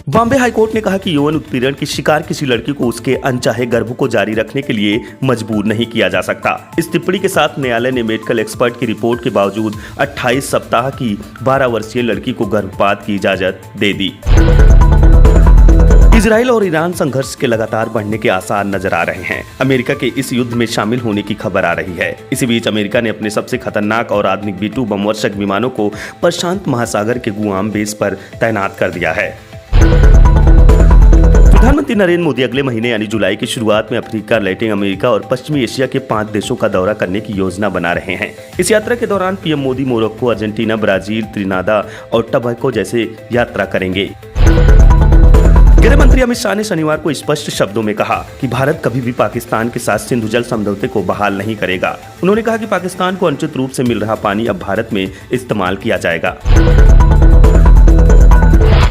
Bombay high court ने कहा कि यौन उत्पीड़न की शिकार किसी लड़की को उसके अनचाहे गर्भ को जारी रखने के लिए मजबूर नहीं किया जा सकता। इस टिप्पणी के साथ न्यायालय ने मेडिकल एक्सपर्ट की रिपोर्ट के बावजूद 28 सप्ताह की 12 वर्षीय लड़की को गर्भपात की इजाजत दे दी। इजराइल और ईरान संघर्ष के लगातार बढ़ने के आसार नजर आ रहे हैं। अमेरिका के इस युद्ध में शामिल होने की खबर आ रही है। इसी बीच अमेरिका ने अपने सबसे खतरनाक और आधुनिक B-2 बमवर्षक विमानों को प्रशांत महासागर के गुआम बेस पर तैनात कर दिया है। प्रधानमंत्री नरेंद्र मोदी अगले महीने यानी जुलाई की शुरुआत में अफ्रीका, लैटिन अमेरिका और पश्चिमी एशिया के 5 देशों का दौरा करने की योजना बना रहे हैं। इस यात्रा के दौरान PM Modi Morocco, Argentina, Brazil, Trinidad और टबैको जैसे यात्रा करेंगे। गृह मंत्री अमित शाह ने शनिवार को स्पष्ट शब्दों में कहा कि भारत कभी भी पाकिस्तान के साथ सिंधु जल समझौते को बहाल नहीं करेगा। उन्होंने कहा कि पाकिस्तान को अनुचित रूप से मिल रहा पानी अब भारत में इस्तेमाल किया जाएगा।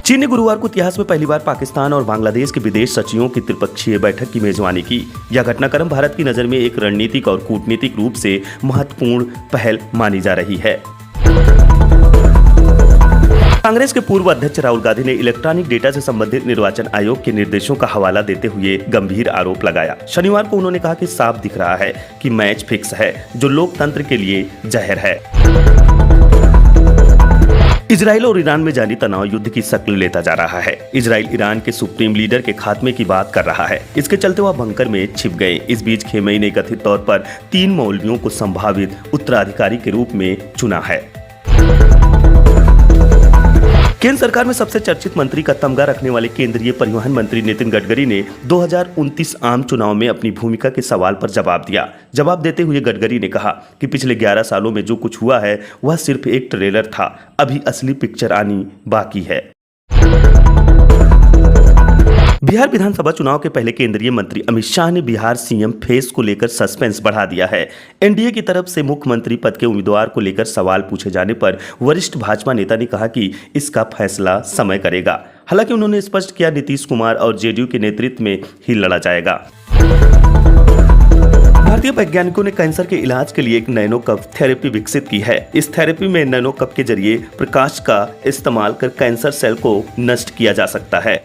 चीन ने गुरुवार को इतिहास में पहली बार पाकिस्तान और बांग्लादेश के विदेश सचिवों की त्रिपक्षीय बैठक की मेजबानी की। यह घटनाक्रम भारत की नजर में एक रणनीतिक और कूटनीतिक रूप से महत्वपूर्ण पहल मानी जा रही है। कांग्रेस के पूर्व अध्यक्ष राहुल गांधी ने इलेक्ट्रॉनिक डेटा से संबंधित निर्वाचन आयोग के निर्देशों का हवाला देते हुए गंभीर आरोप लगाया। शनिवार को उन्होंने कहा कि साफ दिख रहा है कि मैच फिक्स है, जो लोकतंत्र के लिए जहर है। इजराइल और ईरान में जारी तनाव युद्ध की शक्ल लेता जा रहा है। इजराइल ईरान के सुप्रीम लीडर के खात्मे की बात कर रहा है। इसके चलते वह बंकर में छिप गए। इस बीच खेमेनी ने कथित तौर पर 3 मौलवियों को संभावित उत्तराधिकारी के रूप में चुना है। केंद्र सरकार में सबसे चर्चित मंत्री का तमगा रखने वाले केंद्रीय परिवहन मंत्री नितिन गडकरी ने 2029 आम चुनाव में अपनी भूमिका के सवाल पर जवाब दिया। जवाब देते हुए गडकरी ने कहा कि पिछले 11 सालों में जो कुछ हुआ है वह सिर्फ एक ट्रेलर था, अभी असली पिक्चर आनी बाकी है। बिहार विधानसभा चुनाव के पहले केंद्रीय मंत्री अमित शाह ने बिहार सीएम फेस को लेकर सस्पेंस बढ़ा दिया है। एनडीए की तरफ से मुख्यमंत्री पद के उम्मीदवार को लेकर सवाल पूछे जाने पर वरिष्ठ भाजपा नेता ने कहा कि इसका फैसला समय करेगा। हालांकि उन्होंने स्पष्ट किया नीतीश कुमार और जेडीयू के नेतृत्व में ही लड़ा जाएगा। भारतीय वैज्ञानिकों ने कैंसर के इलाज के लिए एक नैनो कप थेरेपी विकसित की है। इस थेरेपी में नैनो कप के जरिए प्रकाश का इस्तेमाल कर कैंसर सेल को नष्ट किया जा सकता है।